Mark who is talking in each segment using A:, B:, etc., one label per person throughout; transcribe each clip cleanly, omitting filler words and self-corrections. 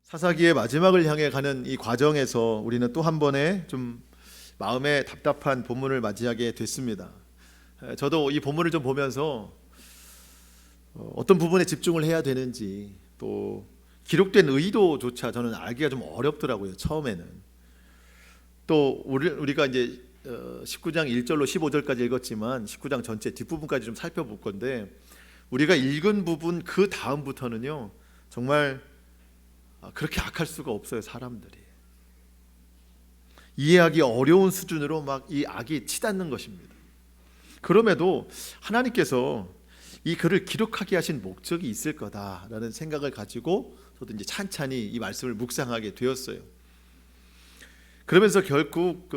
A: 사사기의 마지막을 향해 가는 이 과정에서 우리는 또 한 번의 좀 마음에 답답한 본문을 맞이하게 됐습니다. 저도 이 본문을 좀 보면서 어떤 부분에 집중을 해야 되는지, 또 기록된 의도조차 저는 알기가 좀 어렵더라고요. 처음에는. 또 우리가 이제 19장 1절로 15절까지 읽었지만 19장 전체 뒷부분까지 좀 살펴볼 건데, 우리가 읽은 부분 그 다음부터는요 정말 그렇게 악할 수가 없어요. 사람들이 이해하기 어려운 수준으로 막 이 악이 치닫는 것입니다. 그럼에도 하나님께서 이 글을 기록하게 하신 목적이 있을 거다라는 생각을 가지고 저도 이제 찬찬히 이 말씀을 묵상하게 되었어요. 그러면서 결국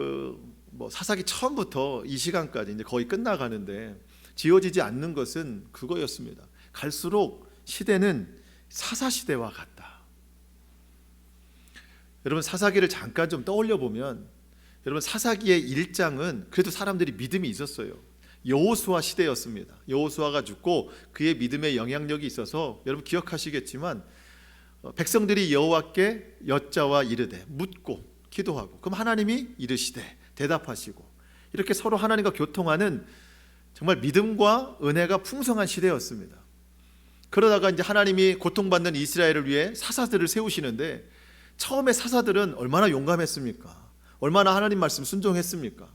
A: 사사기 처음부터 이 시간까지 이제 거의 끝나가는데 지워지지 않는 것은 그거였습니다. 갈수록 시대는 사사 시대와 같다. 여러분, 사사기를 잠깐 좀 떠올려 보면, 여러분 사사기의 1장은 그래도 사람들이 믿음이 있었어요. 여호수아 시대였습니다. 여호수아가 죽고 그의 믿음의 영향력이 있어서 여러분 기억하시겠지만 백성들이 여호와께 여짜와 이르되 묻고 기도하고, 그럼 하나님이 이르시되 대답하시고, 이렇게 서로 하나님과 교통하는 정말 믿음과 은혜가 풍성한 시대였습니다. 그러다가 이제 하나님이 고통받는 이스라엘을 위해 사사들을 세우시는데, 처음에 사사들은 얼마나 용감했습니까? 얼마나 하나님 말씀 순종했습니까?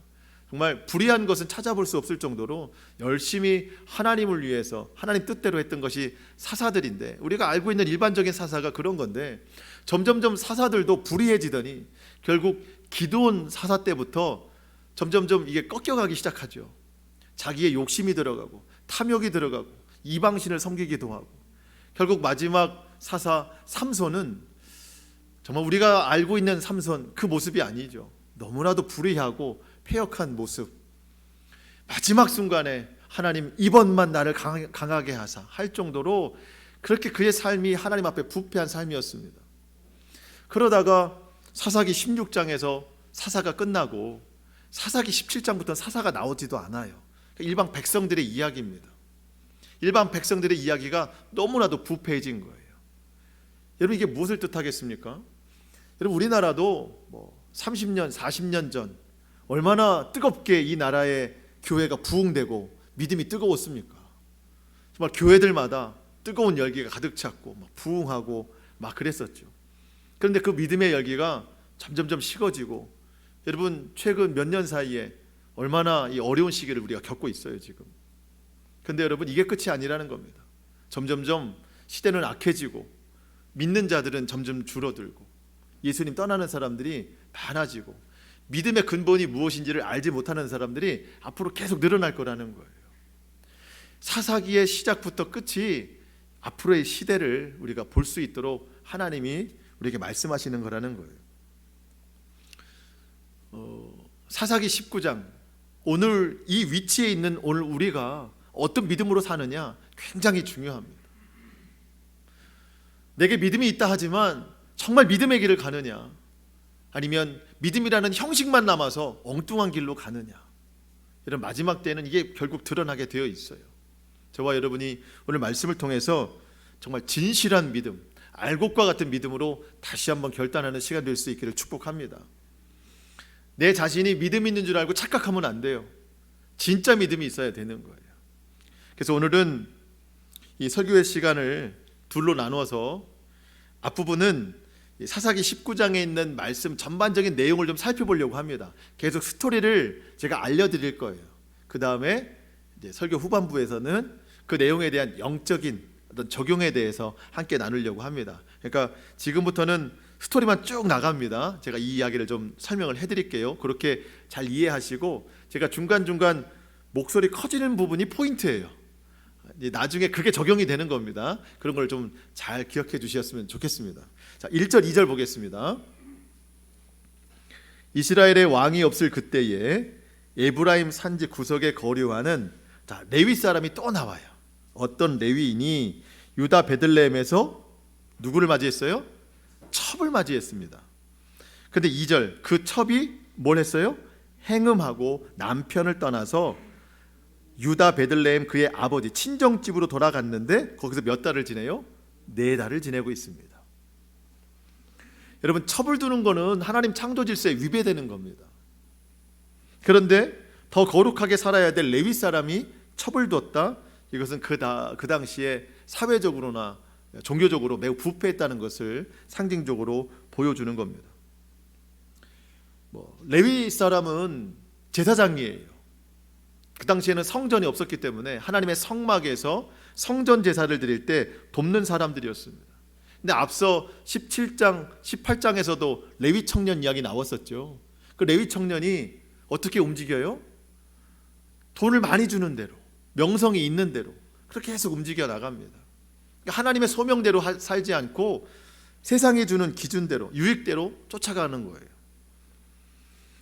A: 정말 불의한 것은 찾아볼 수 없을 정도로 열심히 하나님을 위해서 하나님 뜻대로 했던 것이 사사들인데, 우리가 알고 있는 일반적인 사사가 그런 건데, 점점점 사사들도 불의해지더니 결국 기드온 사사 때부터 점점점 이게 꺾여가기 시작하죠. 자기의 욕심이 들어가고 탐욕이 들어가고 이방신을 섬기기도 하고, 결국 마지막 사사 삼손은 정말 우리가 알고 있는 삼손 그 모습이 아니죠. 너무나도 불의하고 패역한 모습. 마지막 순간에 하나님 이번만 나를 강하게 하사 할 정도로 그렇게 그의 삶이 하나님 앞에 부패한 삶이었습니다. 그러다가 사사기 16장에서 사사가 끝나고 사사기 17장부터 사사가 나오지도 않아요. 일반 백성들의 이야기입니다. 일반 백성들의 이야기가 너무나도 부패해진 거예요. 여러분, 이게 무엇을 뜻하겠습니까? 여러분, 우리나라도 30년, 40년 전 얼마나 뜨겁게 이 나라의 교회가 부흥되고 믿음이 뜨거웠습니까? 정말 교회들마다 뜨거운 열기가 가득 찼고 막 부흥하고 막 그랬었죠. 그런데 그 믿음의 열기가 점점점 식어지고, 여러분 최근 몇 년 사이에 얼마나 이 어려운 시기를 우리가 겪고 있어요 지금. 그런데 여러분, 이게 끝이 아니라는 겁니다. 점점점 시대는 악해지고 믿는 자들은 점점 줄어들고 예수님 떠나는 사람들이 많아지고, 믿음의 근본이 무엇인지를 알지 못하는 사람들이 앞으로 계속 늘어날 거라는 거예요. 사사기의 시작부터 끝이 앞으로의 시대를 우리가 볼 수 있도록 하나님이 우리에게 말씀하시는 거라는 거예요. 사사기 19장, 오늘 이 위치에 있는 오늘 우리가 어떤 믿음으로 사느냐 굉장히 중요합니다. 내게 믿음이 있다 하지만 정말 믿음의 길을 가느냐, 아니면 믿음이라는 형식만 남아서 엉뚱한 길로 가느냐, 이런 마지막 때는 이게 결국 드러나게 되어 있어요. 저와 여러분이 오늘 말씀을 통해서 정말 진실한 믿음, 알곡과 같은 믿음으로 다시 한번 결단하는 시간 될 수 있기를 축복합니다. 내 자신이 믿음 있는 줄 알고 착각하면 안 돼요. 진짜 믿음이 있어야 되는 거예요. 그래서 오늘은 이 설교의 시간을 둘로 나누어서 앞부분은 사사기 19장에 있는 말씀 전반적인 내용을 좀 살펴보려고 합니다. 계속 스토리를 제가 알려드릴 거예요. 그 다음에 이제 설교 후반부에서는 그 내용에 대한 영적인 어떤 적용에 대해서 함께 나누려고 합니다. 그러니까 지금부터는 스토리만 쭉 나갑니다. 제가 이 이야기를 좀 설명을 해드릴게요. 그렇게 잘 이해하시고, 제가 중간중간 목소리 커지는 부분이 포인트예요. 나중에 그게 적용이 되는 겁니다. 그런 걸 좀 잘 기억해 주셨으면 좋겠습니다. 자, 1절 2절 보겠습니다. 이스라엘의 왕이 없을 그때에 에브라임 산지 구석에 거류하는 레위 사람이 또 나와요. 어떤 레위인이 유다 베들레헴에서 누구를 맞이했어요? 첩을 맞이했습니다. 그런데 2절, 그 첩이 뭘 했어요? 행음하고 남편을 떠나서 유다 베들레헴 그의 아버지 친정집으로 돌아갔는데 거기서 몇 달을 지내요? 4달을 지내고 있습니다. 여러분, 첩을 두는 거는 하나님 창조 질서에 위배되는 겁니다. 그런데 더 거룩하게 살아야 될 레위 사람이 첩을 뒀다. 이것은 그 당시에 사회적으로나 종교적으로 매우 부패했다는 것을 상징적으로 보여주는 겁니다. 레위 사람은 제사장이에요. 그 당시에는 성전이 없었기 때문에 하나님의 성막에서 성전 제사를 드릴 때 돕는 사람들이었습니다. 근데 앞서 17장, 18장에서도 레위 청년 이야기 나왔었죠. 그 레위 청년이 어떻게 움직여요? 돈을 많이 주는 대로, 명성이 있는 대로 그렇게 계속 움직여 나갑니다. 하나님의 소명대로 살지 않고 세상이 주는 기준대로, 유익대로 쫓아가는 거예요.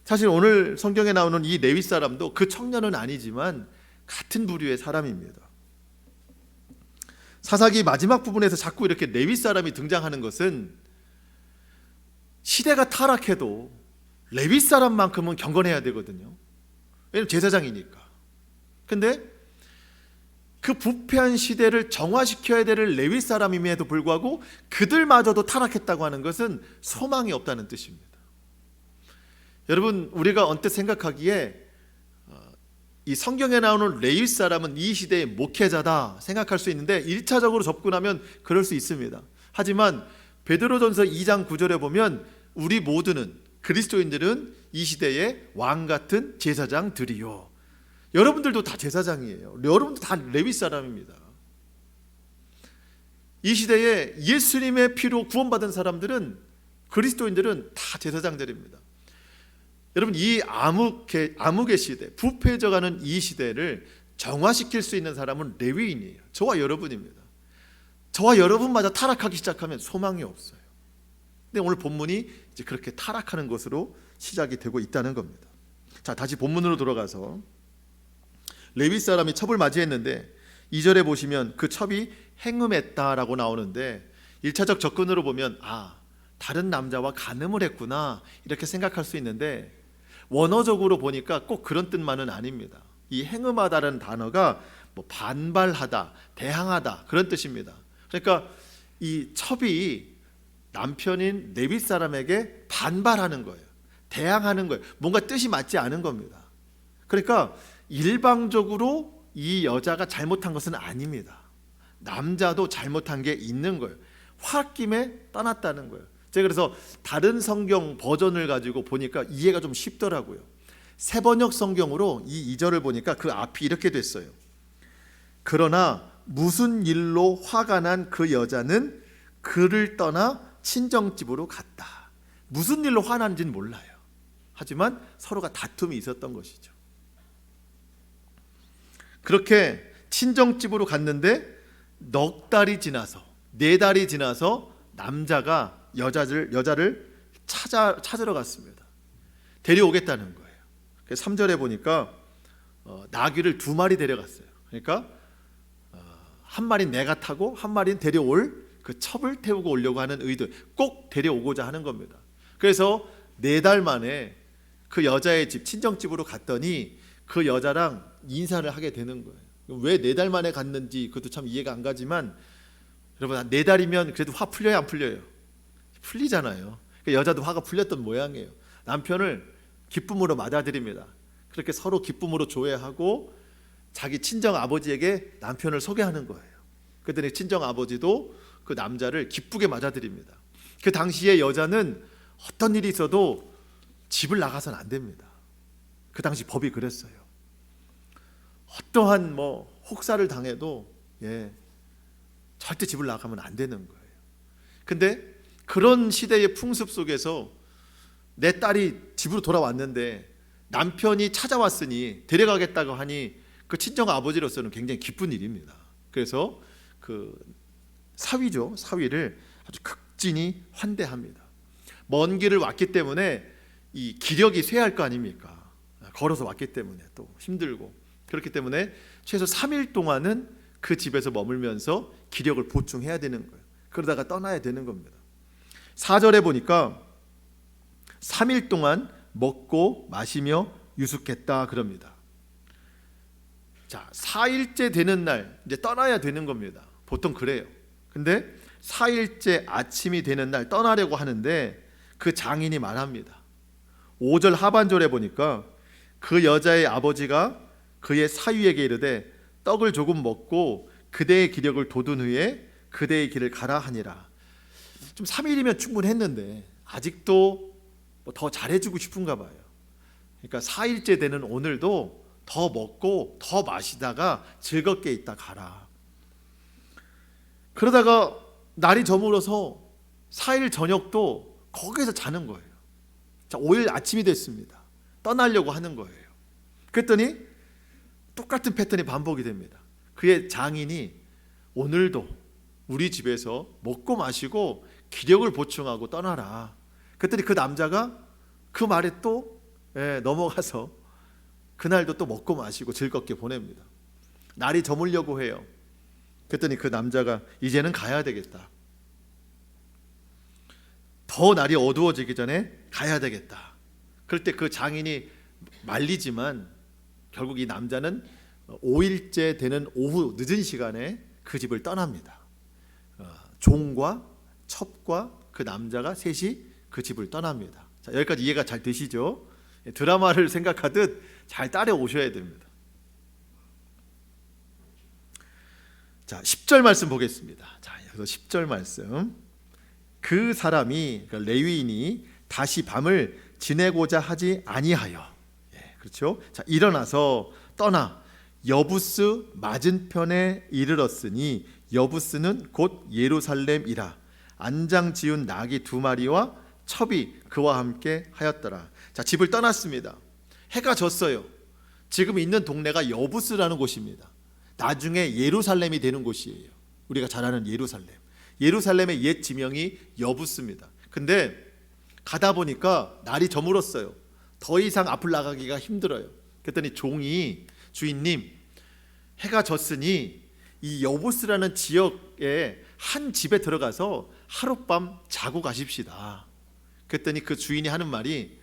A: 사실 오늘 성경에 나오는 이 레위 사람도 그 청년은 아니지만 같은 부류의 사람입니다. 사사기 마지막 부분에서 자꾸 이렇게 레위 사람이 등장하는 것은 시대가 타락해도 레위 사람만큼은 경건해야 되거든요. 왜냐하면 제사장이니까. 근데 그 부패한 시대를 정화시켜야 될 레위 사람임에도 불구하고 그들마저도 타락했다고 하는 것은 소망이 없다는 뜻입니다. 여러분, 우리가 언뜻 생각하기에 이 성경에 나오는 레위 사람은 이 시대의 목회자다 생각할 수 있는데 1차적으로 접근하면 그럴 수 있습니다. 하지만 베드로전서 2장 9절에 보면 우리 모두는, 그리스도인들은 이 시대의 왕 같은 제사장들이요. 여러분들도 다 제사장이에요. 여러분도 다 레위 사람입니다. 이 시대에 예수님의 피로 구원받은 사람들은, 그리스도인들은 다 제사장들입니다. 여러분, 이 암흑의 시대, 부패져가는 이 시대를 정화시킬 수 있는 사람은 레위인이에요. 저와 여러분입니다. 저와 여러분마저 타락하기 시작하면 소망이 없어요. 근데 오늘 본문이 이제 그렇게 타락하는 것으로 시작이 되고 있다는 겁니다. 자, 다시 본문으로 돌아가서 레위 사람이 첩을 맞이했는데 2절에 보시면 그 첩이 행음했다라고 나오는데 1차적 접근으로 보면 다른 남자와 간음을 했구나 이렇게 생각할 수 있는데 원어적으로 보니까 꼭 그런 뜻만은 아닙니다. 이 행음하다라는 단어가 반발하다, 대항하다 그런 뜻입니다. 그러니까 이 첩이 남편인 레위 사람에게 반발하는 거예요. 대항하는 거예요. 뭔가 뜻이 맞지 않은 겁니다. 그러니까 일방적으로 이 여자가 잘못한 것은 아닙니다. 남자도 잘못한 게 있는 거예요. 홧김에 떠났다는 거예요. 제가 그래서 다른 성경 버전을 가지고 보니까 이해가 좀 쉽더라고요. 새번역 성경으로 이 2절을 보니까 그 앞이 이렇게 됐어요. 그러나 무슨 일로 화가 난 그 여자는 그를 떠나 친정집으로 갔다. 무슨 일로 화난지는 몰라요. 하지만 서로가 다툼이 있었던 것이죠. 그렇게 친정집으로 갔는데 넉 달이 지나서, 4달이 지나서 남자가 여자를 찾으러 갔습니다. 데려오겠다는 거예요. 3절에 보니까 나귀를 2마리 데려갔어요. 그러니까 한 마리는 내가 타고 한 마리는 데려올 그 첩을 태우고 오려고 하는 의도, 꼭 데려오고자 하는 겁니다. 그래서 4달 만에 그 여자의 집, 친정집으로 갔더니 그 여자랑 인사를 하게 되는 거예요. 왜 4달 만에 갔는지 그것도 참 이해가 안 가지만 여러분, 4달이면 그래도 화 풀려요, 안 풀려요? 풀리잖아요. 여자도 화가 풀렸던 모양이에요. 남편을 기쁨으로 맞아들입니다. 그렇게 서로 기쁨으로 조회하고 자기 친정 아버지에게 남편을 소개하는 거예요. 그랬더니 친정 아버지도 그 남자를 기쁘게 맞아들입니다. 그 당시에 여자는 어떤 일이 있어도 집을 나가서는 안 됩니다. 그 당시 법이 그랬어요. 어떠한 혹사를 당해도 절대 집을 나가면 안 되는 거예요. 근데 그런 시대의 풍습 속에서 내 딸이 집으로 돌아왔는데 남편이 찾아왔으니 데려가겠다고 하니 그 친정 아버지로서는 굉장히 기쁜 일입니다. 그래서 그 사위를 아주 극진히 환대합니다. 먼 길을 왔기 때문에 이 기력이 쇠할 거 아닙니까? 걸어서 왔기 때문에 또 힘들고, 그렇기 때문에 최소 3일 동안은 그 집에서 머물면서 기력을 보충해야 되는 거예요. 그러다가 떠나야 되는 겁니다. 4절에 보니까 3일 동안 먹고 마시며 유숙했다 그럽니다. 자, 4일째 되는 날 이제 떠나야 되는 겁니다. 보통 그래요. 근데 4일째 아침이 되는 날 떠나려고 하는데 그 장인이 말합니다. 5절 하반절에 보니까 그 여자의 아버지가 그의 사위에게 이르되 떡을 조금 먹고 그대의 기력을 돋운 후에 그대의 길을 가라 하니라. 좀 3일이면 충분했는데 아직도 더 잘해주고 싶은가 봐요. 그러니까 4일째 되는 오늘도 더 먹고 더 마시다가 즐겁게 있다 가라. 그러다가 날이 저물어서 4일 저녁도 거기서 자는 거예요. 자, 5일 아침이 됐습니다. 떠나려고 하는 거예요. 그랬더니 똑같은 패턴이 반복이 됩니다. 그의 장인이 오늘도 우리 집에서 먹고 마시고 기력을 보충하고 떠나라. 그랬더니 그 남자가 그 말에 또 넘어가서 그날도 또 먹고 마시고 즐겁게 보냅니다. 날이 저물려고 해요. 그랬더니 그 남자가 이제는 가야 되겠다. 더 날이 어두워지기 전에 가야 되겠다. 그럴 때 그 장인이 말리지만 결국 이 남자는 5일째 되는 오후 늦은 시간에 그 집을 떠납니다. 종과 첩과 그 남자가 셋이 그 집을 떠납니다. 자, 여기까지 이해가 잘 되시죠? 드라마를 생각하듯 잘 따라오셔야 됩니다. 자, 10절 말씀 보겠습니다. 자, 여기서 10절 말씀. 그 사람이, 그러니까 레위인이 다시 밤을 지내고자 하지 아니하여, 그렇죠? 자, 일어나서 떠나 여부스 맞은편에 이르렀으니 여부스는 곧 예루살렘이라. 안장 지운 나귀 2마리와 첩이 그와 함께 하였더라. 자, 집을 떠났습니다. 해가 졌어요. 지금 있는 동네가 여부스라는 곳입니다. 나중에 예루살렘이 되는 곳이에요. 우리가 잘 아는 예루살렘. 예루살렘의 옛 지명이 여부스입니다. 근데 가다 보니까 날이 저물었어요. 더 이상 앞을 나가기가 힘들어요. 그랬더니 종이 주인님, 해가 졌으니 이 여부스라는 지역에 한 집에 들어가서 하룻밤 자고 가십시다. 그랬더니 그 주인이 하는 말이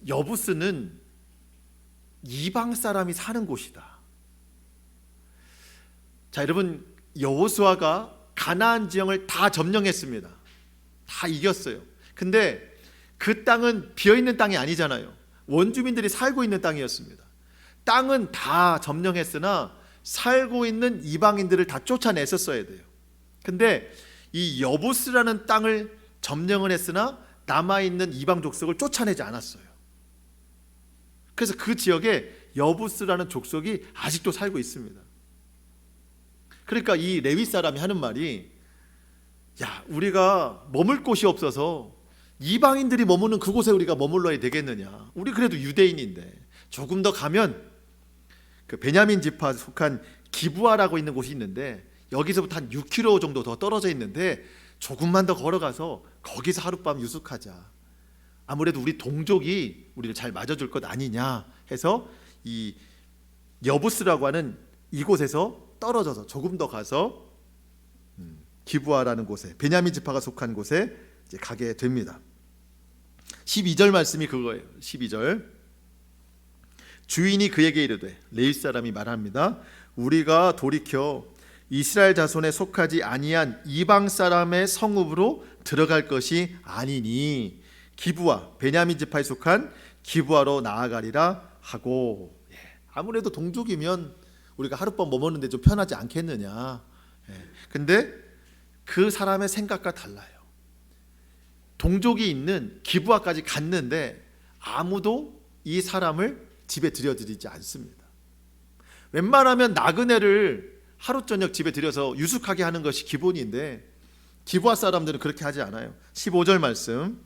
A: 여부스는 이방 사람이 사는 곳이다. 자, 여러분, 여호수아가 가나안 지형을 다 점령했습니다. 다 이겼어요. 근데 그 땅은 비어있는 땅이 아니잖아요. 원주민들이 살고 있는 땅이었습니다. 땅은 다 점령했으나 살고 있는 이방인들을 다 쫓아냈었어야 돼요. 근데 이 여부스라는 땅을 점령을 했으나 남아있는 이방 족속을 쫓아내지 않았어요. 그래서 그 지역에 여부스라는 족속이 아직도 살고 있습니다. 그러니까 이 레위 사람이 하는 말이, 야, 우리가 머물 곳이 없어서 이방인들이 머무는 그곳에 우리가 머물러야 되겠느냐. 우리 그래도 유대인인데 조금 더 가면 그 베냐민 지파 속한 기브아라고 있는 곳이 있는데 여기서부터 한 6km 정도 더 떨어져 있는데 조금만 더 걸어가서 거기서 하룻밤 유숙하자. 아무래도 우리 동족이 우리를 잘 맞아줄 것 아니냐 해서 이 여부스라고 하는 이곳에서 떨어져서 조금 더 가서 기브아라는 곳에, 베냐민 지파가 속한 곳에 이제 가게 됩니다. 12절 말씀이 그거예요. 12절. 주인이 그에게 이르되, 레위 사람이 말합니다. 우리가 돌이켜 이스라엘 자손에 속하지 아니한 이방 사람의 성읍으로 들어갈 것이 아니니 기브아, 베냐민 지파에 속한 기브아로 나아가리라 하고. 아무래도 동족이면 우리가 하룻밤 머무는데 좀 편하지 않겠느냐. 근데 그 사람의 생각과 달라요. 동족이 있는 기브아까지 갔는데 아무도 이 사람을 집에 들여드리지 않습니다. 웬만하면 나그네를 하루 저녁 집에 들여서 유숙하게 하는 것이 기본인데 기브아 사람들은 그렇게 하지 않아요. 15절 말씀.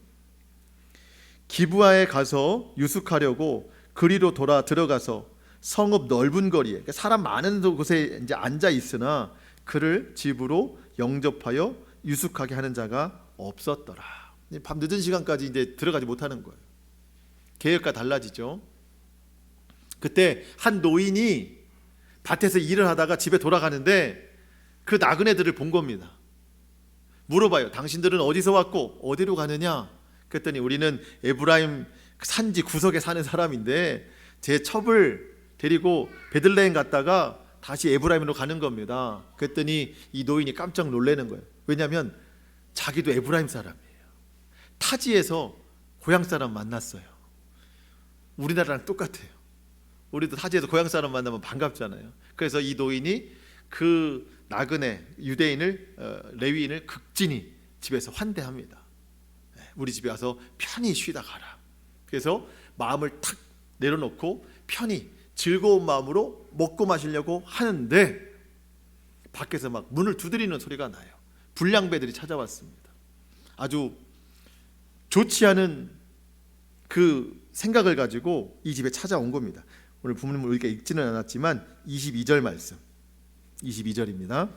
A: 기브아에 가서 유숙하려고 그리로 돌아 들어가서 성읍 넓은 거리에, 그러니까 사람 많은 곳에 이제 앉아 있으나 그를 집으로 영접하여 유숙하게 하는 자가 없었더라. 밤 늦은 시간까지 이제 들어가지 못하는 거예요. 계획과 달라지죠. 그때 한 노인이 밭에서 일을 하다가 집에 돌아가는데 그 나그네들을 본 겁니다. 물어봐요. 당신들은 어디서 왔고 어디로 가느냐? 그랬더니 우리는 에브라임 산지 구석에 사는 사람인데 제 첩을 데리고 베들레헴 갔다가 다시 에브라임으로 가는 겁니다. 그랬더니 이 노인이 깜짝 놀라는 거예요. 왜냐하면 자기도 에브라임 사람이에요. 타지에서 고향 사람 만났어요. 우리나라랑 똑같아요. 우리도 타지에서 고향 사람 만나면 반갑잖아요. 그래서 이 노인이 그 나그네 유대인을 레위인을 극진히 집에서 환대합니다. 우리 집에 와서 편히 쉬다 가라. 그래서 마음을 탁 내려놓고 편히 즐거운 마음으로 먹고 마시려고 하는데 밖에서 막 문을 두드리는 소리가 나요. 불량배들이 찾아왔습니다. 아주 좋지 않은 그 생각을 가지고 이 집에 찾아온 겁니다. 오늘 부모님을 우리가 읽지는 않았지만 22절 말씀, 22절입니다.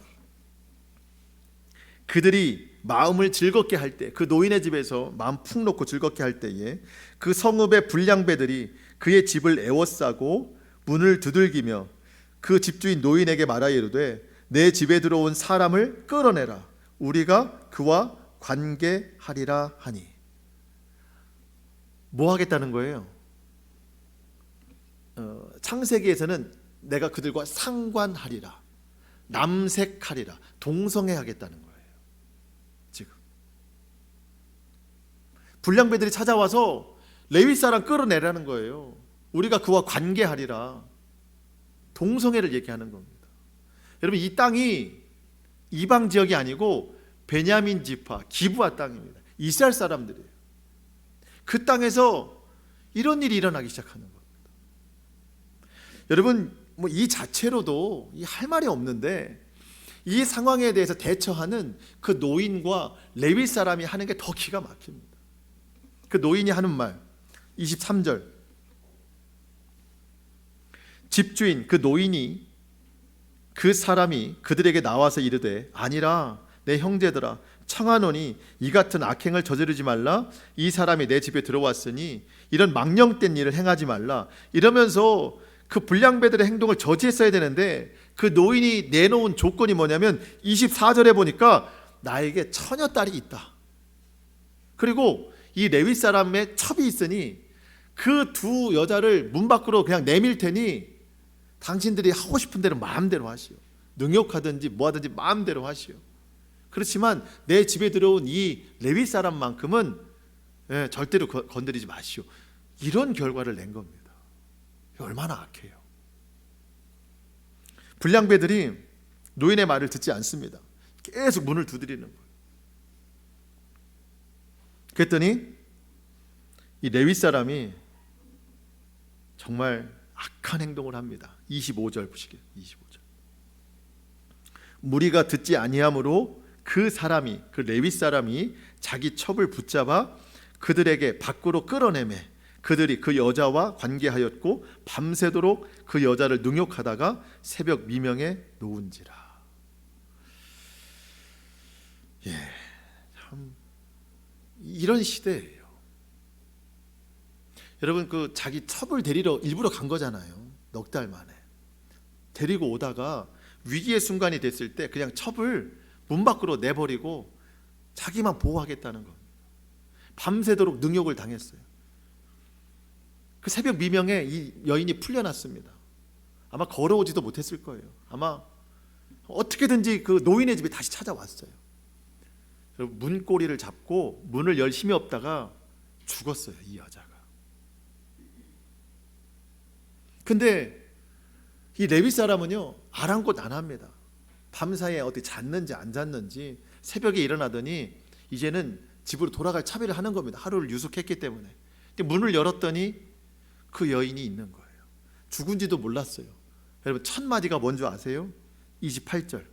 A: 그들이 마음을 즐겁게 할 때, 그 노인의 집에서 마음 푹 놓고 즐겁게 할 때에 그 성읍의 불량배들이 그의 집을 에워싸고 문을 두들기며 그 집주인 노인에게 말하여 이르되 내 집에 들어온 사람을 끌어내라. 우리가 그와 관계하리라 하니. 뭐 하겠다는 거예요? 창세기에서는 내가 그들과 상관하리라, 남색하리라, 동성애하겠다는 거예요. 지금 불량배들이 찾아와서 레위 사람 끌어내라는 거예요. 우리가 그와 관계하리라, 동성애를 얘기하는 겁니다. 여러분, 이 땅이 이방 지역이 아니고 베냐민 지파 기브아 땅입니다. 이스라엘 사람들이에요. 그 땅에서 이런 일이 일어나기 시작하는 겁니다. 여러분, 뭐 이 자체로도 할 말이 없는데 이 상황에 대해서 대처하는 그 노인과 레위 사람이 하는 게 더 기가 막힙니다. 그 노인이 하는 말 23절, 집주인 그 노인이 그 사람이 그들에게 나와서 이르되 아니라 내 형제들아 청하노니 이 같은 악행을 저지르지 말라. 이 사람이 내 집에 들어왔으니 이런 망령된 일을 행하지 말라. 이러면서 그 불량배들의 행동을 저지했어야 되는데 그 노인이 내놓은 조건이 뭐냐면 24절에 보니까 나에게 처녀딸이 있다. 그리고 이 레위 사람의 첩이 있으니 그 두 여자를 문 밖으로 그냥 내밀 테니 당신들이 하고 싶은 대로 마음대로 하시오. 능욕하든지 뭐하든지 마음대로 하시오. 그렇지만 내 집에 들어온 이 레위 사람만큼은 절대로 건드리지 마시오. 이런 결과를 낸 겁니다. 얼마나 악해요. 불량배들이 노인의 말을 듣지 않습니다. 계속 문을 두드리는 거예요. 그랬더니 이 레위 사람이 정말 악한 행동을 합니다. 25절 보시게요. 25절. 무리가 듣지 아니하므로 그 사람이, 그 레위 사람이 자기 첩을 붙잡아 그들에게 밖으로 끌어내매 그들이 그 여자와 관계하였고 밤새도록 그 여자를 능욕하다가 새벽 미명에 놓은지라. 참 이런 시대예요. 여러분, 그 자기 첩을 데리러 일부러 간 거잖아요. 넉 달 만에 데리고 오다가 위기의 순간이 됐을 때 그냥 첩을 문 밖으로 내버리고 자기만 보호하겠다는 겁니다. 밤새도록 능욕을 당했어요. 그 새벽 미명에 이 여인이 풀려났습니다. 아마 걸어오지도 못했을 거예요. 아마 어떻게든지 그 노인의 집에 다시 찾아왔어요. 문고리를 잡고 문을 열 힘이 없다가 죽었어요, 이 여자가. 근데 이 레위 사람은요, 아랑곳 안 합니다. 밤사이에 어디 잤는지 안 잤는지 새벽에 일어나더니 이제는 집으로 돌아갈 차비를 하는 겁니다. 하루를 유숙했기 때문에. 근데 문을 열었더니 그 여인이 있는 거예요. 죽은지도 몰랐어요. 여러분, 첫 마디가 뭔지 아세요? 28절.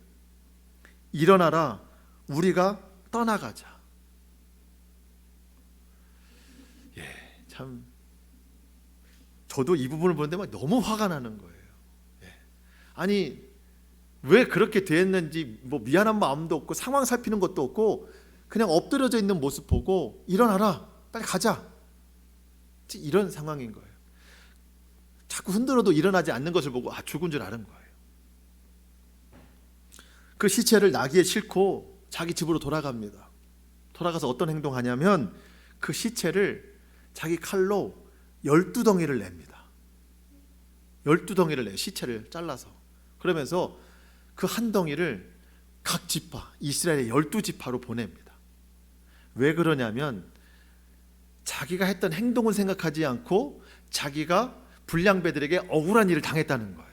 A: 일어나라, 우리가 떠나가자. 참 저도 이 부분을 보는데 막 너무 화가 나는 거예요. 아니, 왜 그렇게 됐는지 뭐 미안한 마음도 없고 상황 살피는 것도 없고 그냥 엎드려져 있는 모습 보고 일어나라, 빨리 가자, 이런 상황인 거예요. 자꾸 흔들어도 일어나지 않는 것을 보고 죽은 줄 아는 거예요. 그 시체를 나귀에 싣고 자기 집으로 돌아갑니다. 돌아가서 어떤 행동하냐면 그 시체를 자기 칼로 12덩이를 냅니다. 12덩이를 내요. 시체를 잘라서. 그러면서 그 한 덩이를 각 지파, 이스라엘의 12지파로 보냅니다. 왜 그러냐면 자기가 했던 행동을 생각하지 않고 자기가 불량배들에게 억울한 일을 당했다는 거예요.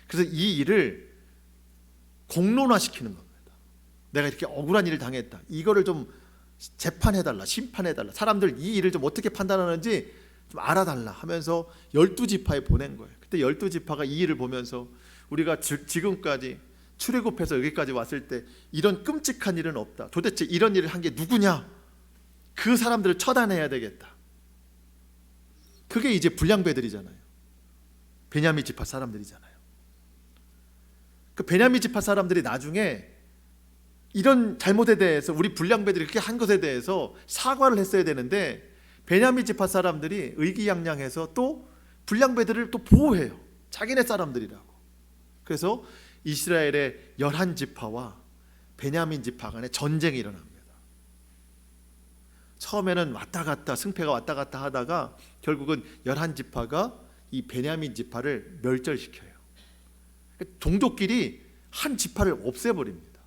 A: 그래서 이 일을 공론화시키는 겁니다. 내가 이렇게 억울한 일을 당했다. 이거를 좀 재판해달라, 심판해달라. 사람들 이 일을 좀 어떻게 판단하는지 좀 알아달라 하면서 12지파에 보낸 거예요. 그때 12지파가 이 일을 보면서 우리가 지금까지 출애굽해서 여기까지 왔을 때 이런 끔찍한 일은 없다. 도대체 이런 일을 한 게 누구냐? 그 사람들을 처단해야 되겠다. 그게 이제 불량배들이잖아요. 베냐민 지파 사람들이잖아요. 그 베냐민 지파 사람들이 나중에 이런 잘못에 대해서 우리 불량배들이 그렇게 한 것에 대해서 사과를 했어야 되는데 베냐민 지파 사람들이 의기양양해서 또 불량배들을 또 보호해요. 자기네 사람들이라고. 그래서 이스라엘의 11지파와 베냐민 지파 간에 전쟁이 일어납니다. 처음에는 왔다 갔다 승패가 왔다 갔다 하다가 결국은 11지파가 이 베냐민 지파를 멸절시켜요. 종족끼리 한 지파를 없애버립니다.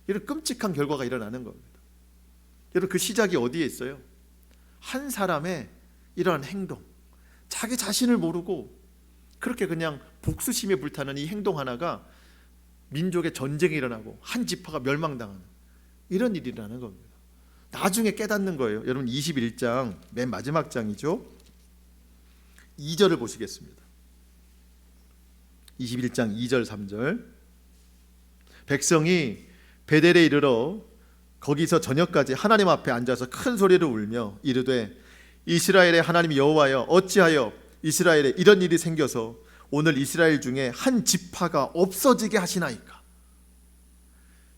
A: 이런 끔찍한 결과가 일어나는 겁니다. 여러분 그 시작이 어디에 있어요? 한 사람의 이러한 행동, 자기 자신을 모르고 그렇게 그냥 복수심에 불타는 이 행동 하나가 민족의 전쟁이 일어나고 한 지파가 멸망당하는 이런 일이 일어나는 겁니다. 나중에 깨닫는 거예요. 여러분 21장 맨 마지막 장이죠. 2절을 보시겠습니다. 21장 2절 3절. 백성이 베델에 이르러 거기서 저녁까지 하나님 앞에 앉아서 큰 소리로 울며 이르되 이스라엘의 하나님 여호와여 어찌하여 이스라엘에 이런 일이 생겨서 오늘 이스라엘 중에 한 지파가 없어지게 하시나이까.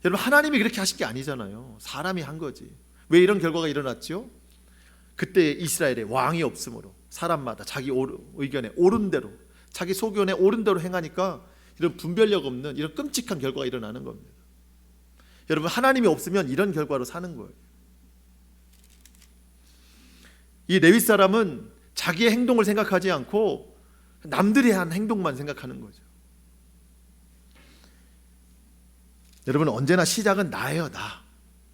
A: 여러분 하나님이 그렇게 하신 게 아니잖아요. 사람이 한 거지. 왜 이런 결과가 일어났죠? 그때 이스라엘에 왕이 없으므로 사람마다 자기 의견에 옳은 대로 자기 소견에 옳은 대로 행하니까 이런 분별력 없는 이런 끔찍한 결과가 일어나는 겁니다. 여러분 하나님이 없으면 이런 결과로 사는 거예요. 이 레위 사람은 자기의 행동을 생각하지 않고 남들이 한 행동만 생각하는 거죠. 여러분 언제나 시작은 나예요.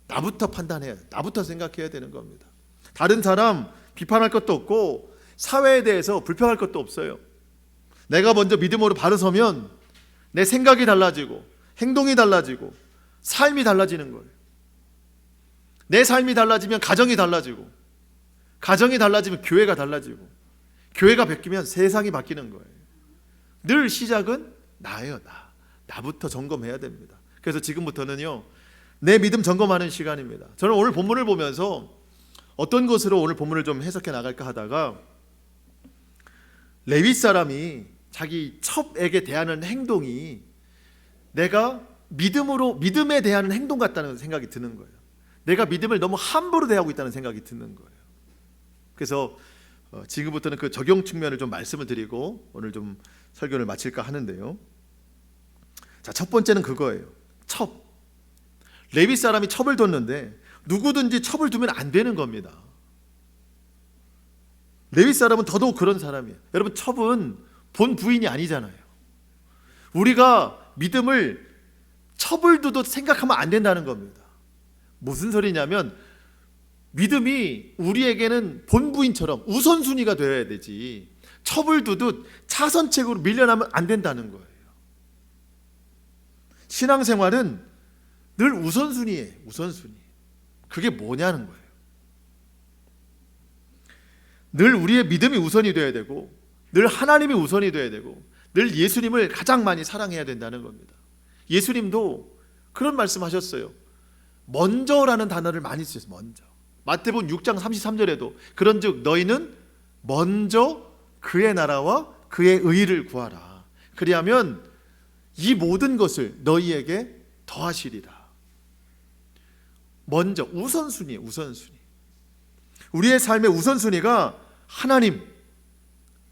A: 나부터 판단해야 돼. 나부터 생각해야 되는 겁니다. 다른 사람 비판할 것도 없고 사회에 대해서 불평할 것도 없어요. 내가 먼저 믿음으로 바로 서면 내 생각이 달라지고 행동이 달라지고 삶이 달라지는 거예요. 내 삶이 달라지면 가정이 달라지고 가정이 달라지면 교회가 달라지고 교회가 바뀌면 세상이 바뀌는 거예요. 늘 시작은 나예요. 나부터 점검해야 됩니다. 그래서 지금부터는요 내 믿음 점검하는 시간입니다. 저는 오늘 본문을 보면서 어떤 것으로 오늘 본문을 좀 해석해 나갈까 하다가 레위 사람이 자기 첩에게 대하는 행동이 내가 믿음에 대한 행동 같다는 생각이 드는 거예요. 내가 믿음을 너무 함부로 대하고 있다는 생각이 드는 거예요. 그래서 지금부터는 그 적용 측면을 좀 말씀을 드리고 오늘 좀 설교를 마칠까 하는데요. 자, 첫 번째는 그거예요. 첩. 레위 사람이 첩을 뒀는데 누구든지 첩을 두면 안 되는 겁니다. 레위 사람은 더더욱 그런 사람이에요. 여러분 첩은 본 부인이 아니잖아요. 우리가 믿음을 첩을 두도 생각하면 안 된다는 겁니다. 무슨 소리냐면 믿음이 우리에게는 본부인처럼 우선순위가 되어야 되지 첩을 두듯 차선책으로 밀려나면 안 된다는 거예요. 신앙생활은 늘 우선순위예요. 우선순위. 그게 뭐냐는 거예요. 늘 우리의 믿음이 우선이 되어야 되고 늘 하나님이 우선이 되어야 되고 늘 예수님을 가장 많이 사랑해야 된다는 겁니다. 예수님도 그런 말씀하셨어요. 먼저라는 단어를 많이 쓰셨어요. 먼저. 마태복음 6장 33절에도 그런즉 너희는 먼저 그의 나라와 그의 의를 구하라. 그리하면 이 모든 것을 너희에게 더하시리라. 먼저 우선순위예요. 우선순위. 우리의 삶의 우선순위가 하나님,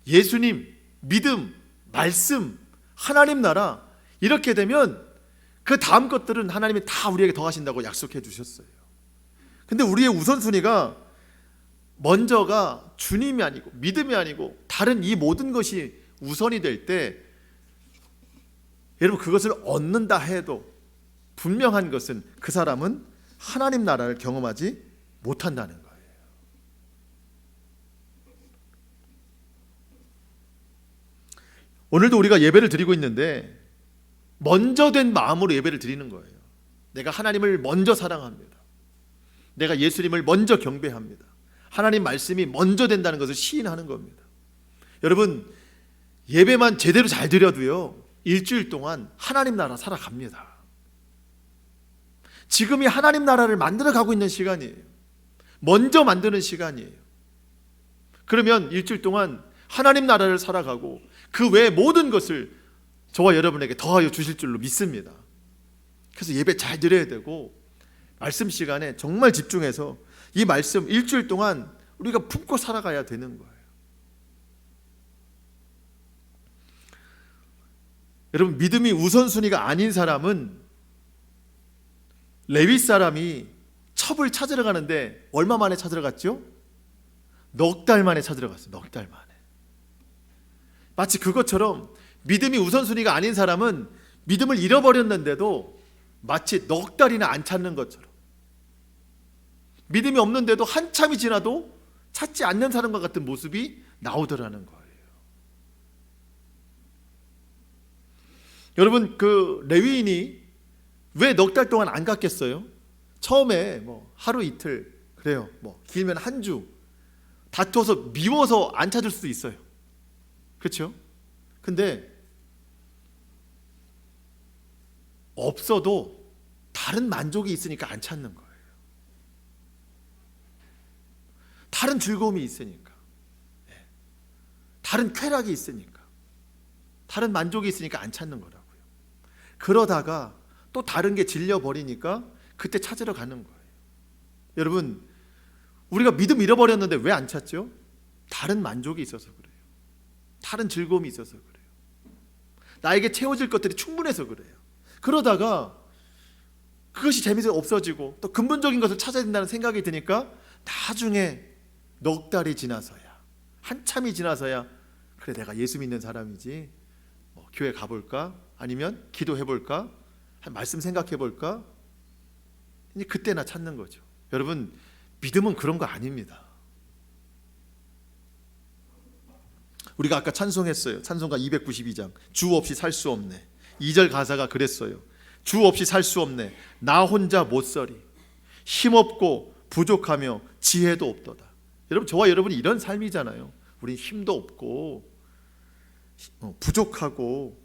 A: 예수님, 믿음, 말씀, 하나님 나라 이렇게 되면 그 다음 것들은 하나님이 다 우리에게 더하신다고 약속해 주셨어요. 근데 우리의 우선순위가 먼저가 주님이 아니고 믿음이 아니고 다른 이 모든 것이 우선이 될 때 여러분 그것을 얻는다 해도 분명한 것은 그 사람은 하나님 나라를 경험하지 못한다는 거예요. 오늘도 우리가 예배를 드리고 있는데 먼저 된 마음으로 예배를 드리는 거예요. 내가 하나님을 먼저 사랑합니다. 내가 예수님을 먼저 경배합니다. 하나님 말씀이 먼저 된다는 것을 시인하는 겁니다. 여러분, 예배만 제대로 잘 드려도요, 일주일 동안 하나님 나라 살아갑니다. 지금이 하나님 나라를 만들어가고 있는 시간이에요. 먼저 만드는 시간이에요. 그러면 일주일 동안 하나님 나라를 살아가고 그 외의 모든 것을 저와 여러분에게 더하여 주실 줄로 믿습니다. 그래서 예배 잘 드려야 되고 말씀 시간에 정말 집중해서 이 말씀 일주일 동안 우리가 품고 살아가야 되는 거예요. 여러분, 믿음이 우선순위가 아닌 사람은 레위 사람이 첩을 찾으러 가는데 얼마 만에 찾으러 갔죠? 넉 달 만에 찾으러 갔어요. 넉 달 만에. 마치 그것처럼 믿음이 우선순위가 아닌 사람은 믿음을 잃어버렸는데도 마치 넉 달이나 안 찾는 것처럼, 믿음이 없는데도 한참이 지나도 찾지 않는 사람과 같은 모습이 나오더라는 거예요. 여러분, 그 레위인이 왜 넉 달 동안 안 갔겠어요? 처음에 뭐 하루 이틀, 그래요, 뭐 길면 한 주 다투어서 미워서 안 찾을 수도 있어요. 그렇죠? 근데 없어도 다른 만족이 있으니까 안 찾는 거예요. 다른 즐거움이 있으니까, 다른 쾌락이 있으니까, 다른 만족이 있으니까 안 찾는 거라고요. 그러다가 또 다른 게 질려버리니까 그때 찾으러 가는 거예요. 여러분, 우리가 믿음 잃어버렸는데 왜 안 찾죠? 다른 만족이 있어서 그래요. 다른 즐거움이 있어서 그래요. 나에게 채워질 것들이 충분해서 그래요. 그러다가 그것이 재미가 없어지고 또 근본적인 것을 찾아야 된다는 생각이 드니까 나중에 넉 달이 지나서야, 한참이 지나서야, 그래, 내가 예수 믿는 사람이지, 뭐 교회 가볼까? 아니면 기도해볼까? 한 말씀 생각해볼까? 이제 그때나 찾는 거죠. 여러분, 믿음은 그런 거 아닙니다. 우리가 아까 찬송했어요. 찬송가 292장, 주 없이 살 수 없네. 2절 가사가 그랬어요. 주 없이 살 수 없네. 나 혼자 못 서리. 힘없고 부족하며 지혜도 없도다. 여러분, 저와 여러분이 이런 삶이잖아요. 우린 힘도 없고 부족하고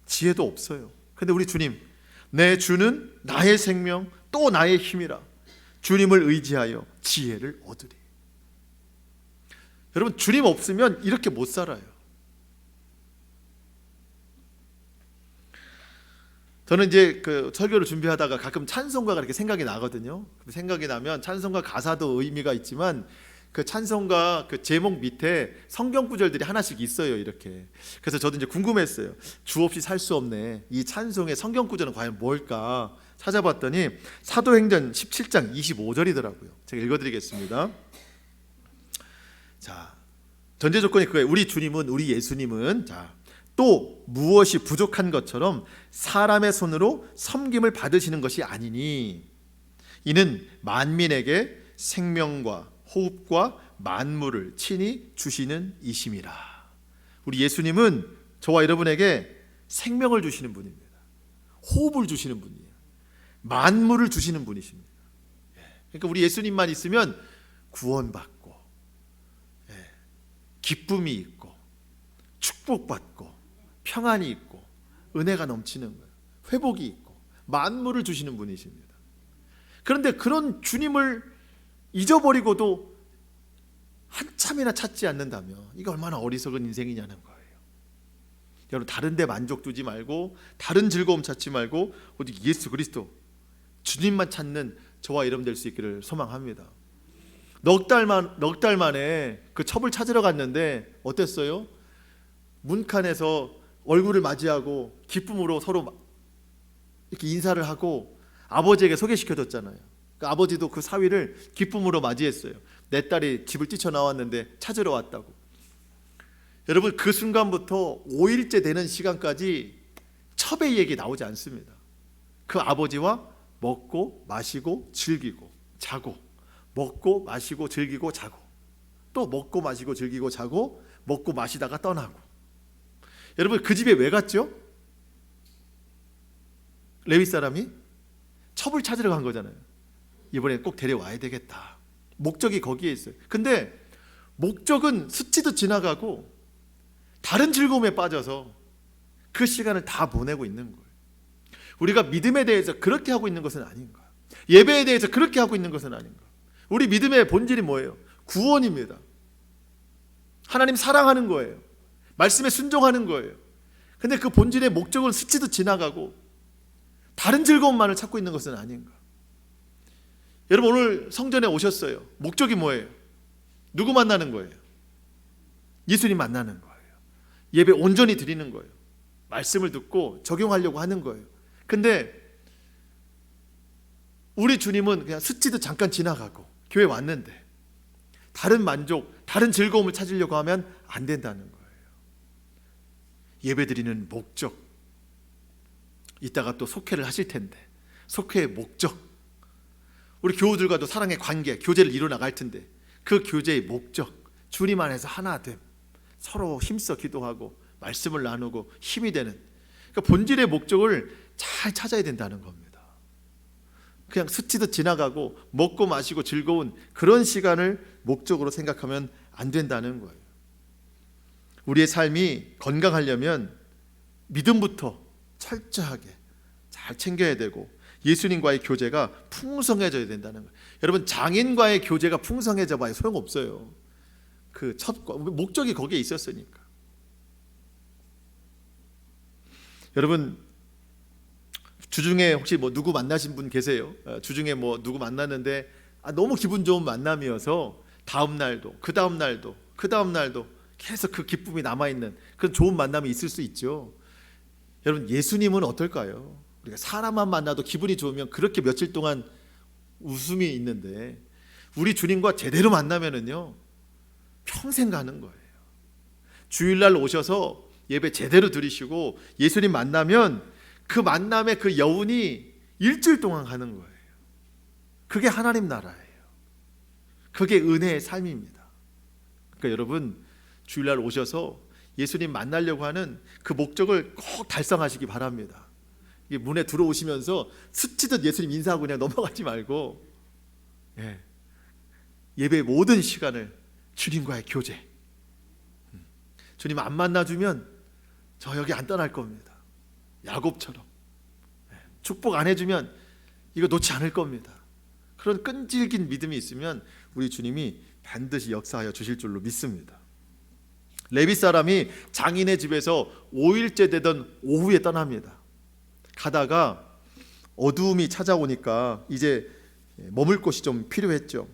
A: 지혜도 없어요. 근데 우리 주님, 내 주는 나의 생명 또 나의 힘이라. 주님을 의지하여 지혜를 얻으리. 여러분, 주님 없으면 이렇게 못 살아요. 저는 이제 그 설교를 준비하다가 가끔 찬송가가 이렇게 생각이 나거든요. 생각이 나면 찬송가 가사도 의미가 있지만 그 찬송가 그 제목 밑에 성경 구절들이 하나씩 있어요, 이렇게. 그래서 저도 이제 궁금했어요. 주 없이 살 수 없네. 이 찬송의 성경 구절은 과연 뭘까 찾아봤더니 사도행전 17장 25절이더라고요. 제가 읽어드리겠습니다. 자, 전제 조건이 그거예요. 우리 주님은, 우리 예수님은, 자, 또 무엇이 부족한 것처럼 사람의 손으로 섬김을 받으시는 것이 아니니 이는 만민에게 생명과 호흡과 만물을 친히 주시는 이심이라. 우리 예수님은 저와 여러분에게 생명을 주시는 분입니다. 호흡을 주시는 분이에요. 만물을 주시는 분이십니다. 그러니까 우리 예수님만 있으면 구원받고, 기쁨이 있고, 축복받고, 평안이 있고, 은혜가 넘치는 거예요. 회복이 있고, 만물을 주시는 분이십니다. 그런데 그런 주님을 잊어버리고도 한참이나 찾지 않는다면 이게 얼마나 어리석은 인생이냐는 거예요. 여러분, 다른 데 만족 두지 말고, 다른 즐거움 찾지 말고 오직 예수 그리스도 주님만 찾는 저와 여러분 될 수 있기를 소망합니다. 넉 달 만에 그 첩을 찾으러 갔는데 어땠어요? 문칸에서 얼굴을 맞이하고 기쁨으로 서로 이렇게 인사를 하고 아버지에게 소개시켜줬잖아요. 그 아버지도 그 사위를 기쁨으로 맞이했어요. 내 딸이 집을 뛰쳐나왔는데 찾으러 왔다고. 여러분, 그 순간부터 5일째 되는 시간까지 첩의 얘기 나오지 않습니다. 그 아버지와 먹고 마시고 즐기고 자고, 먹고 마시고 즐기고 자고, 또 먹고 마시고 즐기고 자고, 먹고 마시다가 떠나고. 여러분 그 집에 왜 갔죠? 레위 사람이 첩을 찾으러 간 거잖아요. 이번에 꼭 데려와야 되겠다. 목적이 거기에 있어요. 근데 목적은 스치듯 지나가고 다른 즐거움에 빠져서 그 시간을 다 보내고 있는 거예요. 우리가 믿음에 대해서 그렇게 하고 있는 것은 아닌 거예요. 예배에 대해서 그렇게 하고 있는 것은 아닌 거예요. 우리 믿음의 본질이 뭐예요? 구원입니다. 하나님 사랑하는 거예요. 말씀에 순종하는 거예요. 근데 그 본질의 목적은 스치듯 지나가고 다른 즐거움만을 찾고 있는 것은 아닌가. 여러분 오늘 성전에 오셨어요. 목적이 뭐예요? 누구 만나는 거예요? 예수님 만나는 거예요. 예배 온전히 드리는 거예요. 말씀을 듣고 적용하려고 하는 거예요. 근데 우리 주님은 그냥 스치듯 잠깐 지나가고 교회 왔는데 다른 만족, 다른 즐거움을 찾으려고 하면 안 된다는 거예요. 예배드리는 목적, 이따가 또 속회를 하실 텐데 속회의 목적, 우리 교우들과도 사랑의 관계, 교제를 이루어나갈 텐데 그 교제의 목적, 주님 안에서 하나됨, 서로 힘써 기도하고 말씀을 나누고 힘이 되는, 그러니까 본질의 목적을 잘 찾아야 된다는 겁니다. 그냥 스치듯 지나가고 먹고 마시고 즐거운 그런 시간을 목적으로 생각하면 안 된다는 거예요. 우리의 삶이 건강하려면 믿음부터 철저하게 잘 챙겨야 되고 예수님과의 교제가 풍성해져야 된다는 거예요. 여러분 장인과의 교제가 풍성해져 봐야 소용없어요. 그 첫 목적이 거기에 있었으니까. 여러분 주중에 혹시 뭐 누구 만나신 분 계세요? 주중에 뭐 누구 만났는데 너무 기분 좋은 만남이어서 다음 날도 그 다음 날도 그 다음 날도 계속 그 기쁨이 남아있는 그런 좋은 만남이 있을 수 있죠. 여러분 예수님은 어떨까요? 우리가 사람만 만나도 기분이 좋으면 그렇게 며칠 동안 웃음이 있는데 우리 주님과 제대로 만나면은요 평생 가는 거예요. 주일날 오셔서 예배 제대로 드리시고 예수님 만나면 그 만남의 그 여운이 일주일 동안 가는 거예요. 그게 하나님 나라예요. 그게 은혜의 삶입니다. 그러니까 여러분 주일날 오셔서 예수님 만나려고 하는 그 목적을 꼭 달성하시기 바랍니다. 이게 문에 들어오시면서 스치듯 예수님 인사하고 그냥 넘어가지 말고 예배의 모든 시간을 주님과의 교제, 주님 안 만나주면 저 여기 안 떠날 겁니다. 야곱처럼 축복 안 해주면 이거 놓지 않을 겁니다. 그런 끈질긴 믿음이 있으면 우리 주님이 반드시 역사하여 주실 줄로 믿습니다. 레위 사람이 장인의 집에서 5일째 되던 오후에 떠납니다. 가다가 어두움이 찾아오니까 이제 머물 곳이 좀 필요했죠.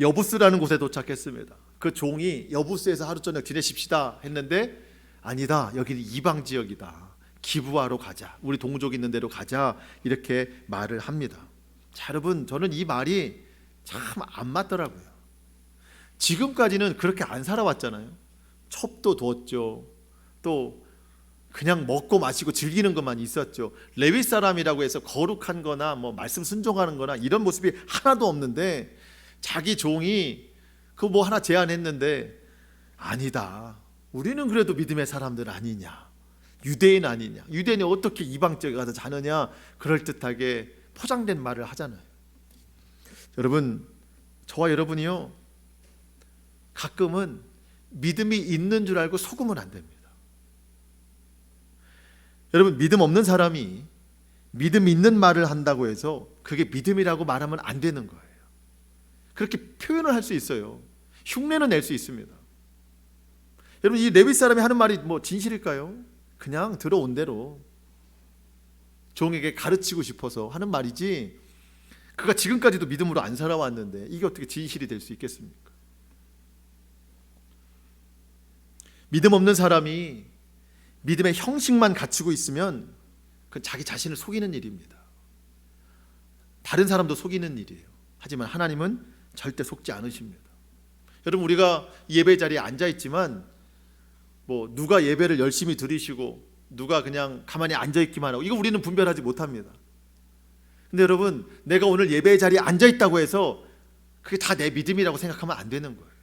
A: 여부스라는 곳에 도착했습니다. 그 종이 여부스에서 하루 저녁 지내십시다 했는데 아니다, 여기는 이방 지역이다, 기브아로 가자, 우리 동족 있는 데로 가자, 이렇게 말을 합니다. 자, 여러분 저는 이 말이 참 안 맞더라고요. 지금까지는 그렇게 안 살아왔잖아요. 첩도 두었죠. 또 그냥 먹고 마시고 즐기는 것만 있었죠. 레위 사람이라고 해서 거룩한 거나 뭐 말씀 순종하는 거나 이런 모습이 하나도 없는데 자기 종이 그 뭐 하나 제안했는데 아니다, 우리는 그래도 믿음의 사람들 아니냐, 유대인 아니냐, 유대인이 어떻게 이방 지역에 가서 자느냐, 그럴듯하게 포장된 말을 하잖아요. 여러분 저와 여러분이요 가끔은 믿음이 있는 줄 알고 속으면 안 됩니다. 여러분 믿음 없는 사람이 믿음 있는 말을 한다고 해서 그게 믿음이라고 말하면 안 되는 거예요. 그렇게 표현을 할 수 있어요. 흉내는 낼 수 있습니다. 여러분 이 레위 사람이 하는 말이 뭐 진실일까요? 그냥 들어온 대로 종에게 가르치고 싶어서 하는 말이지 그가 지금까지도 믿음으로 안 살아왔는데 이게 어떻게 진실이 될 수 있겠습니까? 믿음 없는 사람이 믿음의 형식만 갖추고 있으면 그건 자기 자신을 속이는 일입니다. 다른 사람도 속이는 일이에요. 하지만 하나님은 절대 속지 않으십니다. 여러분 우리가 예배 자리에 앉아 있지만 뭐 누가 예배를 열심히 드리시고 누가 그냥 가만히 앉아 있기만 하고 이거 우리는 분별하지 못합니다. 근데 여러분 내가 오늘 예배 자리에 앉아 있다고 해서 그게 다 내 믿음이라고 생각하면 안 되는 거예요.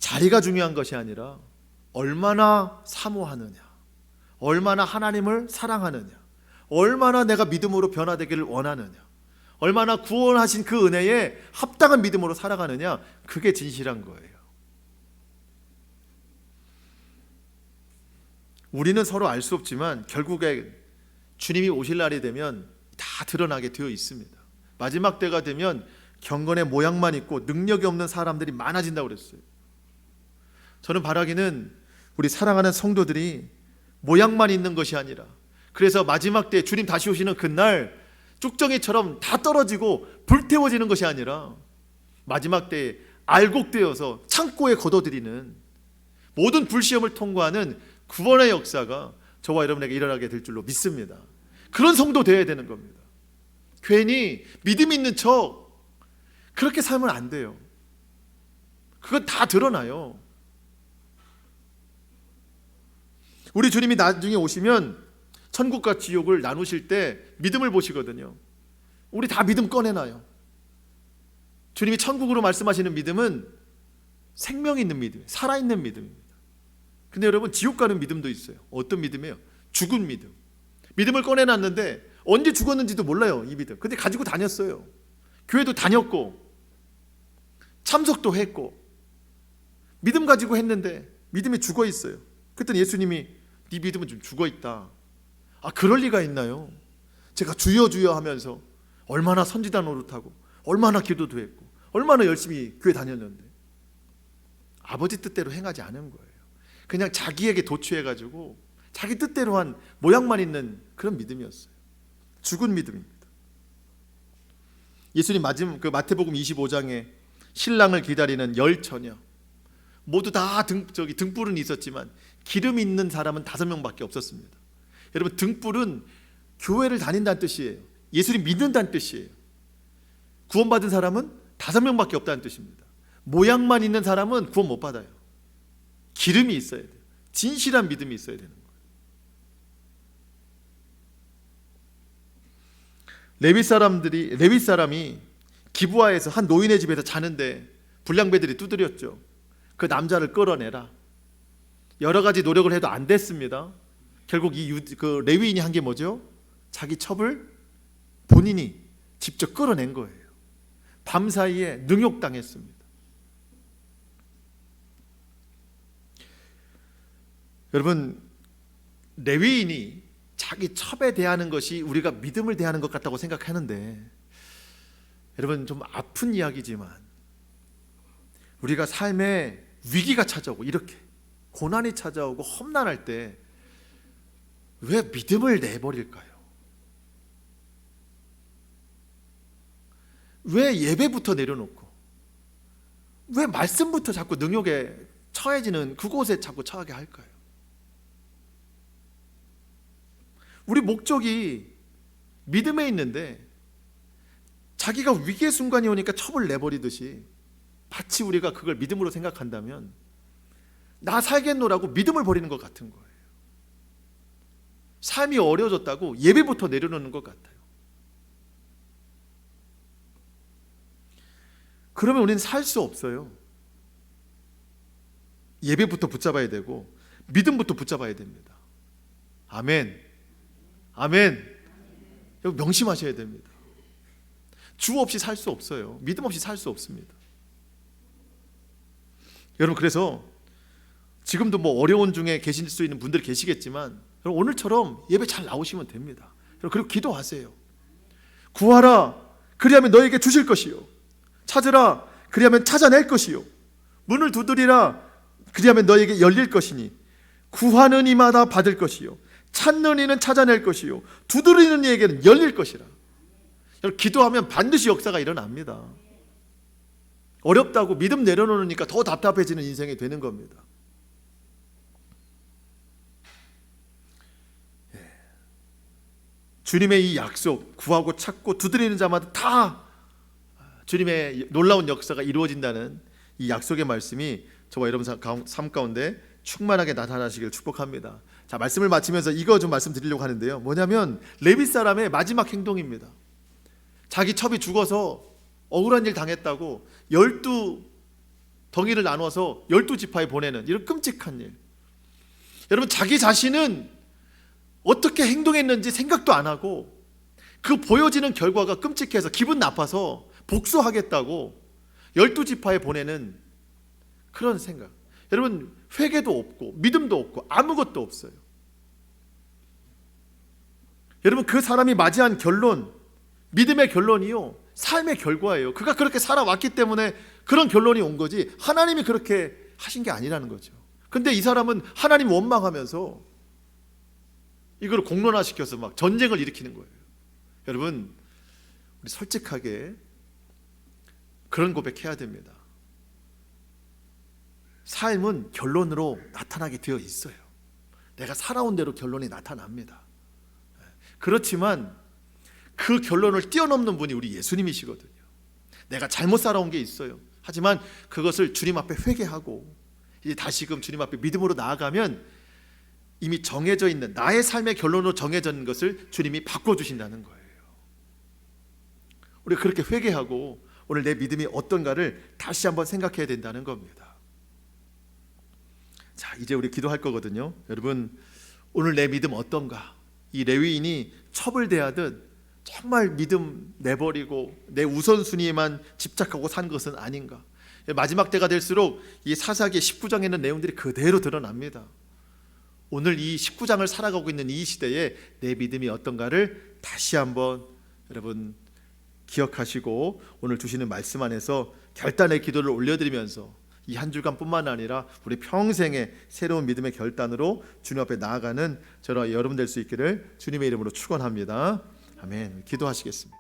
A: 자리가 중요한 것이 아니라 얼마나 사모하느냐, 얼마나 하나님을 사랑하느냐, 얼마나 내가 믿음으로 변화되기를 원하느냐, 얼마나 구원하신 그 은혜에 합당한 믿음으로 살아가느냐, 그게 진실한 거예요. 우리는 서로 알 수 없지만 결국에 주님이 오실 날이 되면 다 드러나게 되어 있습니다. 마지막 때가 되면 경건의 모양만 있고 능력이 없는 사람들이 많아진다고 그랬어요. 저는 바라기는 우리 사랑하는 성도들이 모양만 있는 것이 아니라, 그래서 마지막 때 주님 다시 오시는 그날 쭉정이처럼 다 떨어지고 불태워지는 것이 아니라 마지막 때에 알곡되어서 창고에 거둬들이는 모든 불시험을 통과하는 구원의 역사가 저와 여러분에게 일어나게 될 줄로 믿습니다. 그런 성도 되어야 되는 겁니다. 괜히 믿음 있는 척 그렇게 살면 안 돼요. 그건 다 드러나요. 우리 주님이 나중에 오시면 천국과 지옥을 나누실 때 믿음을 보시거든요. 우리 다 믿음 꺼내놔요. 주님이 천국으로 말씀하시는 믿음은 생명 있는 믿음, 살아있는 믿음입니다. 근데 여러분, 지옥 가는 믿음도 있어요. 어떤 믿음이에요? 죽은 믿음. 믿음을 꺼내놨는데 언제 죽었는지도 몰라요, 이 믿음. 근데 가지고 다녔어요. 교회도 다녔고 참석도 했고 믿음 가지고 했는데 믿음이 죽어 있어요. 그랬더니 예수님이 네 믿음은 좀 죽어 있다. 아, 그럴 리가 있나요? 제가 주여 주여 하면서 얼마나 선지자 노릇하고 얼마나 기도도 했고 얼마나 열심히 교회 다녔는데 아버지 뜻대로 행하지 않은 거예요. 그냥 자기에게 도취해가지고 자기 뜻대로 한 모양만 있는 그런 믿음이었어요. 죽은 믿음입니다. 예수님 마태복음 25장에 신랑을 기다리는 10처녀 모두 다 등불은 있었지만 기름 있는 사람은 5명밖에 없었습니다. 여러분, 등불은 교회를 다닌다는 뜻이에요. 예수님 믿는다는 뜻이에요. 구원받은 사람은 5명밖에 없다는 뜻입니다. 모양만 있는 사람은 구원 못 받아요. 기름이 있어야 돼요. 진실한 믿음이 있어야 되는 거예요. 레위 사람이 기브아에서 한 노인의 집에서 자는데 불량배들이 두드렸죠. 그 남자를 끌어내라. 여러 가지 노력을 해도 안 됐습니다. 결국 그 레위인이 한 게 뭐죠? 자기 첩을 본인이 직접 끌어낸 거예요. 밤사이에 능욕당했습니다. 여러분, 레위인이 자기 첩에 대하는 것이 우리가 믿음을 대하는 것 같다고 생각하는데, 여러분, 좀 아픈 이야기지만 우리가 삶에 위기가 찾아오고 이렇게 고난이 찾아오고 험난할 때 왜 믿음을 내버릴까요? 왜 예배부터 내려놓고 왜 말씀부터 자꾸 능욕에 처해지는 그곳에 자꾸 처하게 할까요? 우리 목적이 믿음에 있는데 자기가 위기의 순간이 오니까 첩을 내버리듯이 마치 우리가 그걸 믿음으로 생각한다면 나 살겠노라고 믿음을 버리는 것 같은 거예요. 삶이 어려워졌다고 예배부터 내려놓는 것 같아요. 그러면 우리는 살 수 없어요. 예배부터 붙잡아야 되고 믿음부터 붙잡아야 됩니다. 아멘. 아멘. 여러분, 명심하셔야 됩니다. 주 없이 살 수 없어요. 믿음 없이 살 수 없습니다. 여러분, 그래서 지금도 어려운 중에 계실 수 있는 분들 계시겠지만 여러분, 오늘처럼 예배 잘 나오시면 됩니다. 그리고 기도하세요. 구하라, 그리하면 너에게 주실 것이요. 찾으라, 그리하면 찾아낼 것이요. 문을 두드리라, 그리하면 너에게 열릴 것이니 구하는 이마다 받을 것이요. 찾는 이는 찾아낼 것이요. 두드리는 이에게는 열릴 것이라. 여러분, 기도하면 반드시 역사가 일어납니다. 어렵다고 믿음 내려놓으니까 더 답답해지는 인생이 되는 겁니다. 주님의 이 약속, 구하고 찾고 두드리는 자마다 다 주님의 놀라운 역사가 이루어진다는 이 약속의 말씀이 저와 여러분 삶 가운데 충만하게 나타나시길 축복합니다. 자, 말씀을 마치면서 이거 좀 말씀드리려고 하는데요. 뭐냐면 레위 사람의 마지막 행동입니다. 자기 첩이 죽어서 억울한 일 당했다고 12 덩이를 나눠서 12지파에 보내는 이런 끔찍한 일. 여러분, 자기 자신은 어떻게 행동했는지 생각도 안 하고 그 보여지는 결과가 끔찍해서 기분 나빠서 복수하겠다고 12지파에 보내는 그런 생각. 여러분, 회개도 없고 믿음도 없고 아무것도 없어요. 여러분, 그 사람이 맞이한 결론, 믿음의 결론이요, 삶의 결과예요. 그가 그렇게 살아왔기 때문에 그런 결론이 온 거지 하나님이 그렇게 하신 게 아니라는 거죠. 근데 이 사람은 하나님 원망하면서 이걸 공론화시켜서 막 전쟁을 일으키는 거예요. 여러분, 우리 솔직하게 그런 고백해야 됩니다. 삶은 결론으로 나타나게 되어 있어요. 내가 살아온 대로 결론이 나타납니다. 그렇지만 그 결론을 뛰어넘는 분이 우리 예수님이시거든요. 내가 잘못 살아온 게 있어요. 하지만 그것을 주님 앞에 회개하고 이제 다시금 주님 앞에 믿음으로 나아가면 이미 정해져 있는 나의 삶의 결론으로 정해져 있는 것을 주님이 바꿔주신다는 거예요. 우리가 그렇게 회개하고 오늘 내 믿음이 어떤가를 다시 한번 생각해야 된다는 겁니다. 자, 이제 우리 기도할 거거든요. 여러분, 오늘 내 믿음 어떤가? 이 레위인이 첩을대하듯 정말 믿음 내버리고 내 우선순위에만 집착하고 산 것은 아닌가? 마지막 때가 될수록 이 사사기 19장에 있는 내용들이 그대로 드러납니다. 오늘 이 19장을 살아가고 있는 이 시대에 내 믿음이 어떤가를 다시 한번 여러분 기억하시고 오늘 주시는 말씀 안에서 결단의 기도를 올려드리면서 이 한 주간뿐만 아니라 우리 평생의 새로운 믿음의 결단으로 주님 앞에 나아가는 저와 여러분 될 수 있기를 주님의 이름으로 축원합니다. 아멘. 기도하시겠습니다.